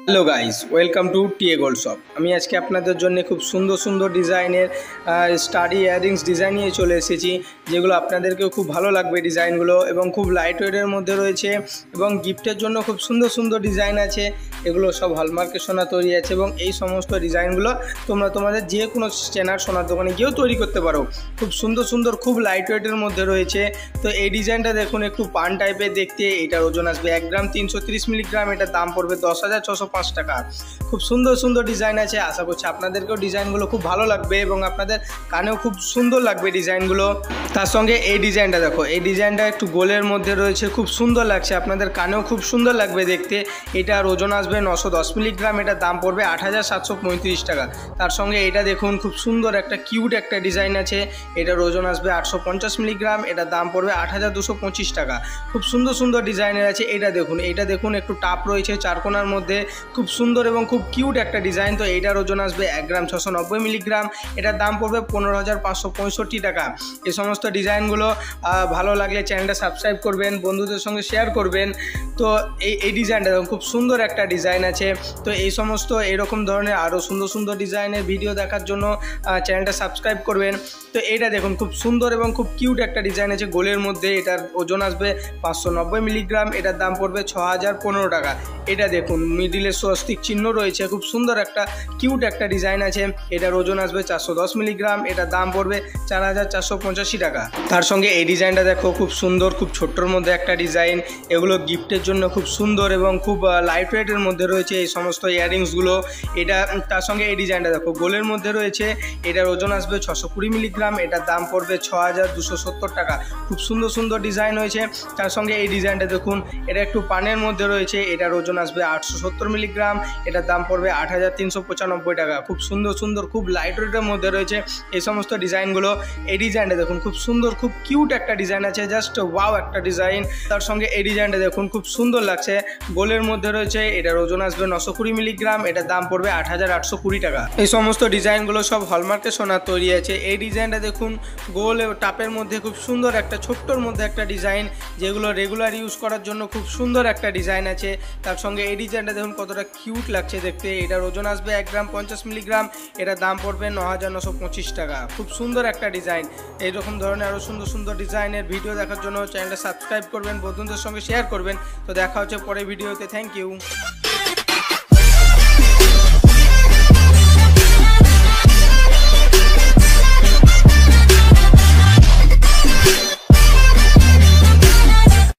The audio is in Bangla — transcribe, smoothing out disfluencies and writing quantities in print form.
Hello guys, welcome to TA gold shop. আমি আজকে আপনাদের জন্য খুব সুন্দর সুন্দর ডিজাইনের স্টাডি ইয়াররিংস ডিজাইন নিয়ে চলে এসেছি, যেগুলো আপনাদেরকেও খুব ভালো লাগবে ডিজাইনগুলো, এবং খুব লাইট ওয়েটের মধ্যে রয়েছে এবং গিফটের জন্য খুব সুন্দর সুন্দর ডিজাইন আছে। এগুলো সব হলমার্কের সোনা তৈরি আছে এবং এই সমস্ত ডিজাইনগুলো তোমরা তোমাদের যে কোনো চেনার সোনার দোকানে গিয়েও তৈরি করতে পারো। খুব সুন্দর সুন্দর খুব লাইট ওয়েটের মধ্যে রয়েছে। তো এই ডিজাইনটা দেখুন, একটু পান টাইপের দেখতে। এটার ওজন আসবে 1 গ্রাম 330 মিলিগ্রাম। এটার দাম পড়বে 10,605 টাকা। খুব সুন্দর সুন্দর ডিজাইন আছে। আশা করছি আপনাদেরকেও ডিজাইনগুলো খুব ভালো লাগবে এবং আপনাদের কানেও খুব সুন্দর লাগবে ডিজাইনগুলো। তার সঙ্গে এই ডিজাইনটা দেখো, এই ডিজাইনটা একটু গোলের মধ্যে রয়েছে, খুব সুন্দর লাগছে, আপনাদের কানেও খুব সুন্দর লাগবে দেখতে। এটার ওজন আসবে 910 মিলিগ্রাম। এটার দাম পড়বে 8,735 টাকা। তার সঙ্গে এটা দেখুন, খুব সুন্দর একটা কিউট একটা ডিজাইন আছে। এটার ওজন আসবে 850 মিলিগ্রাম। এটার দাম পড়বে 8,225 টাকা। খুব সুন্দর সুন্দর ডিজাইনের আছে। এটা দেখুন একটু টাপ রয়েছে চারকোনার মধ্যে, খুব সুন্দর এবং খুব কিউট একটা ডিজাইন। তো এইটার ওজন আসবে 1 গ্রাম 690 মিলিগ্রাম। এটার দাম পড়বে 15,565 টাকা। এই সমস্ত ডিজাইনগুলো ভালো লাগলে চ্যানেলটা সাবস্ক্রাইব করবেন, বন্ধুদের সঙ্গে শেয়ার করবেন। তো এই ডিজাইনটা দেখুন, খুব সুন্দর একটা ডিজাইন আছে। তো এই সমস্ত এরকম ধরনের আরও সুন্দর সুন্দর ডিজাইনের ভিডিও দেখার জন্য চ্যানেলটা সাবস্ক্রাইব করবেন। তো এইটা দেখুন, খুব সুন্দর এবং খুব কিউট একটা ডিজাইন আছে গোলের মধ্যে। এটার ওজন আসবে 590 মিলিগ্রাম। এটার দাম পড়বে 6,015 টাকা। এটা দেখুন, মিডিলে স্বস্তিক চিহ্ন রয়েছে, খুব সুন্দর একটা কিউট একটা ডিজাইন আছে। এটার ওজন আসবে 410 মিলিগ্রাম। এটার দাম পড়বে 4,485 টাকা। তার সঙ্গে এই ডিজাইনটা দেখো, খুব সুন্দর, খুব ছোট্টর মধ্যে একটা ডিজাইন। এগুলো গিফটের জন্য খুব সুন্দর এবং খুব লাইট ওয়েটের মধ্যে রয়েছে এই সমস্ত ইয়াররিংসগুলো। এটা তার সঙ্গে এই ডিজাইনটা দেখো, গোলের মধ্যে রয়েছে। এটার ওজন আসবে 620 মিলিগ্রাম। এটার দাম পড়বে 6,270 টাকা। খুব সুন্দর সুন্দর ডিজাইন হয়েছে। তার সঙ্গে এই ডিজাইনটা দেখুন, এটা একটু পানের মধ্যে রয়েছে। এটার ওজন আসবে 870 মিলিগ্রাম। এটার দাম পড়বে 8,395 টাকা। খুব সুন্দর সুন্দর খুব লাইট ওয়েটের মধ্যে রয়েছে এই সমস্ত ডিজাইনগুলো। এই ডিজাইনটা দেখুন, খুব সুন্দর খুব কিউট একটা ডিজাইন আছে, জাস্ট ওয়াও একটা ডিজাইন। তার সঙ্গে এই ডিজাইনটা দেখুন, খুব সুন্দর লাগছে, গোলের মধ্যে রয়েছে। এটার ওজন আসবে 920 মিলিগ্রাম। এটার দাম পড়বে 8,820 টাকা। এই সমস্ত ডিজাইনগুলো সব হলমার্কের সোনার তৈরি আছে। এই ডিজাইনটা দেখুন, গোল টাপের মধ্যে খুব সুন্দর একটা ছোট্টর মধ্যে একটা ডিজাইন, যেগুলো রেগুলার ইউজ করার জন্য খুব সুন্দর একটা ডিজাইন আছে। তার সঙ্গে এই ডিজাইনটা দেখুন কতটা কিউট লাগছে দেখতে। এটার ওজন আসবে 1 গ্রাম 50 মিলিগ্রাম। এটার দাম পড়বে 9,925 টাকা। খুব সুন্দর একটা ডিজাইন। এইরকম ধরনের আরও সুন্দর সুন্দর ডিজাইনের ভিডিও দেখার জন্য চ্যানেলটা সাবস্ক্রাইব করবেন, বন্ধুদের সঙ্গে শেয়ার করবেন। তো দেখা হচ্ছে পরের ভিডিওতে। Thank you.